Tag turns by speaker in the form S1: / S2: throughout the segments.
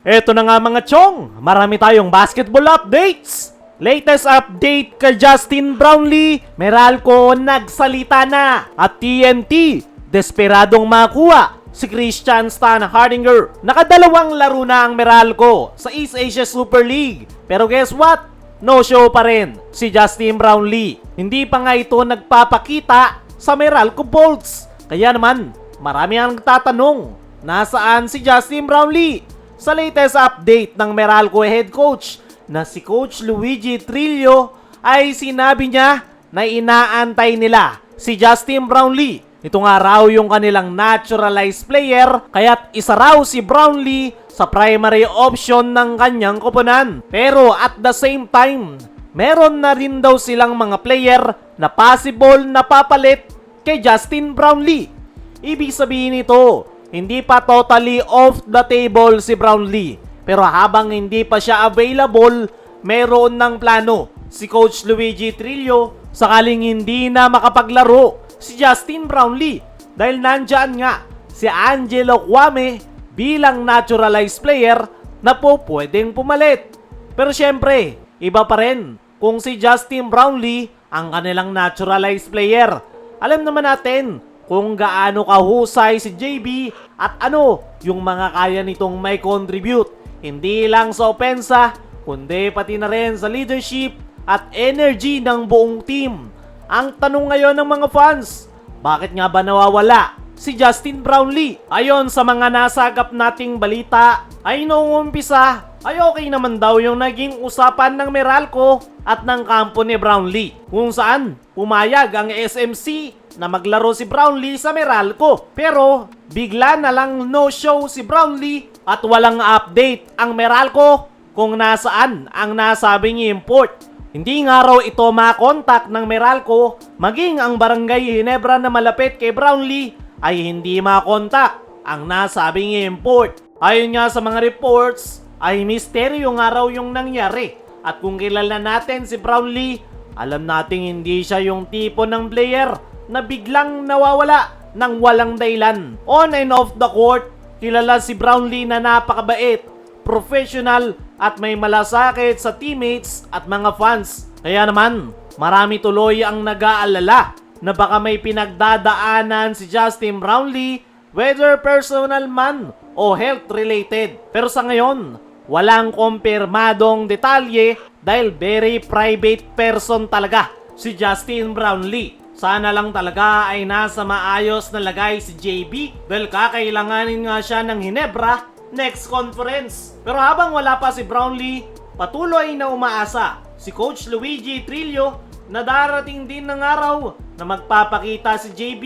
S1: Eto na nga mga chong, marami tayong basketball updates. Latest update kay Justin Brownlee, Meralco nagsalita na at TNT desperadong makuha si Christian Stan Hardinger. Nakadalawang laro na ang Meralco sa East Asia Super League. Pero guess what? No show pa rin si Justin Brownlee. Hindi pa nga ito nagpapakita sa Meralco Bolts. Kaya naman, marami ang nagtatanong, nasaan si Justin Brownlee? Sa latest update ng Meralco head coach na si Coach Luigi Trillo ay sinabi niya na inaantay nila si Justin Brownlee. Ito nga raw yung kanilang naturalized player, kaya't isa raw si Brownlee sa primary option ng kanyang koponan. Pero at the same time, meron na rin daw silang mga player na possible na papalit kay Justin Brownlee. Ibig sabihin nito, hindi pa totally off the table si Brownlee. Pero habang hindi pa siya available, meron ng plano si Coach Luigi Trillo sakaling hindi na makapaglaro si Justin Brownlee. Dahil nandyan nga si Angelo Kwame bilang naturalized player na po pwedeng pumalit. Pero syempre, iba pa rin kung si Justin Brownlee ang kanilang naturalized player. Alam naman natin kung gaano kahusay si JB at ano yung mga kaya nitong may contribute. Hindi lang sa opensa, kundi pati na rin sa leadership at energy ng buong team. Ang tanong ngayon ng mga fans, bakit nga ba nawawala si Justin Brownlee? Ayon sa mga nasagap nating balita, ay noong umpisa ay okay naman daw yung naging usapan ng Meralco at ng kampo ni Brownlee, kung saan pumayag ang SMC na maglaro si Brownlee sa Meralco. Pero bigla na lang no-show si Brownlee at walang update ang Meralco kung nasaan ang nasabing import. Hindi nga raw ito makontak ng Meralco, maging ang Barangay Ginebra na malapit kay Brownlee ay hindi makontak ang nasabing import. Ayon nga sa mga reports, ay misteryo nga raw yung nangyari. At kung kilala natin si Brownlee, alam nating hindi siya yung tipo ng player na biglang nawawala ng walang dahilan. On and off the court, kilala si Brownlee na napakabait, professional at may malasakit sa teammates at mga fans. Kaya naman, marami tuloy ang nag-aalala na baka may pinagdadaanan si Justin Brownlee, whether personal man o health related. Pero sa ngayon, walang kumpirmadong detalye dahil very private person talaga si Justin Brownlee. Sana lang talaga ay nasa maayos na lagay si JB dahil kakailanganin nga siya ng Ginebra next conference. Pero habang wala pa si Brownlee, patuloy na umaasa si Coach Luigi Trillo na darating din ng araw na magpapakita si JB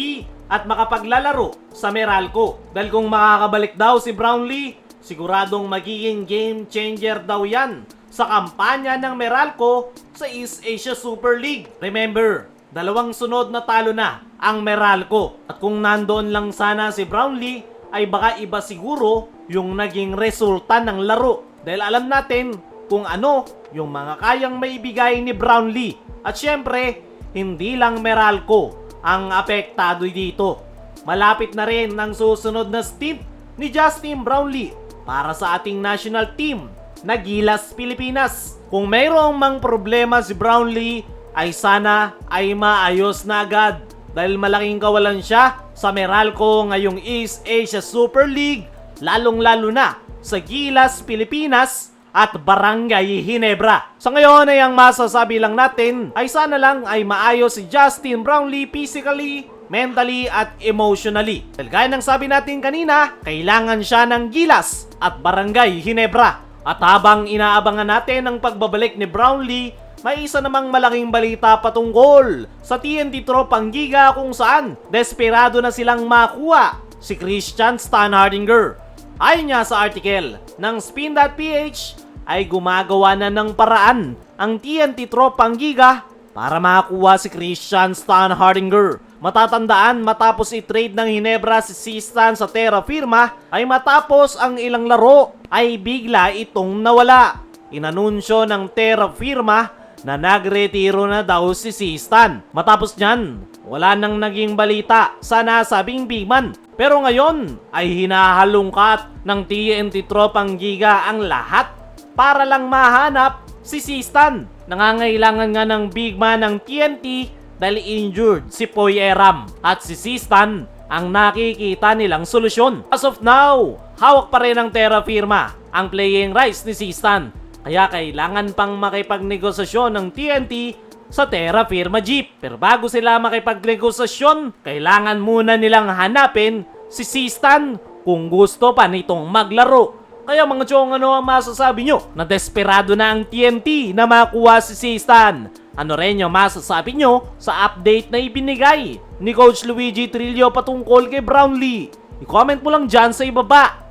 S1: at makapaglalaro sa Meralco. Dahil kung makakabalik daw si Brownlee, siguradong magiging game changer daw yan sa kampanya ng Meralco sa East Asia Super League. Remember, dalawang sunod na talo na ang Meralco. At kung nandoon lang sana si Brownlee, ay baka iba siguro yung naging resulta ng laro. Dahil alam natin kung ano yung mga kayang maibigay ni Brownlee. At syempre, hindi lang Meralco ang apektado dito. Malapit na rin ang susunod na stint ni Justin Brownlee para sa ating national team na Gilas Pilipinas. Kung mayroong mang problema si Brownlee, ay sana ay maayos na agad dahil malaking kawalan siya sa Meralco ngayong East Asia Super League, lalong-lalo na sa Gilas Pilipinas at Barangay Ginebra. Sa ngayon ay ang masasabi lang natin ay sana lang ay maayos si Justin Brownlee physically, mentally at emotionally. Dahil gaya ng sabi natin kanina, kailangan siya ng Gilas at Barangay Ginebra. At habang inaabangan natin ang pagbabalik ni Brownlee, may isa namang malaking balita patungkol sa TNT Tropang Giga kung saan desperado na silang makuha si Christian Stan Hardinger. Ayon nga sa article ng Spin.ph ay gumagawa na ng paraan ang TNT Tropang Giga para makakuha si Christian Stan Hardinger. Matatandaan matapos i-trade ng Ginebra si Stan sa Terra Firma ay matapos ang ilang laro ay bigla itong nawala. Inanunsyo ng Terra Firma na nagretiro na daw si Stan. Matapos nyan wala nang naging balita sa nasabing big man. Pero ngayon ay hinahalungkat ng TNT tropang Giga ang lahat para lang mahanap si Sistan. Nangangailangan nga ng big man ng TNT dahil injured si Poy Eram at si Sistan ang nakikita nilang solusyon. As of now, hawak pa rin ng Terra Firma ang playing rights ni Sistan. Kaya kailangan pang makipagnegosasyon ng TNT sa Terra Firma Jeep. Pero bago sila makipagnegosasyon, kailangan muna nilang hanapin si Sistan kung gusto pa nitong maglaro. Kaya mga chong, ano ang masasabi nyo? Na desperado na ang TNT na makuha si Sistan. Ano rin yung masasabi nyo sa update na ibinigay ni Coach Luigi Trillo patungkol kay Brownlee? I-comment mo lang dyan sa ibaba.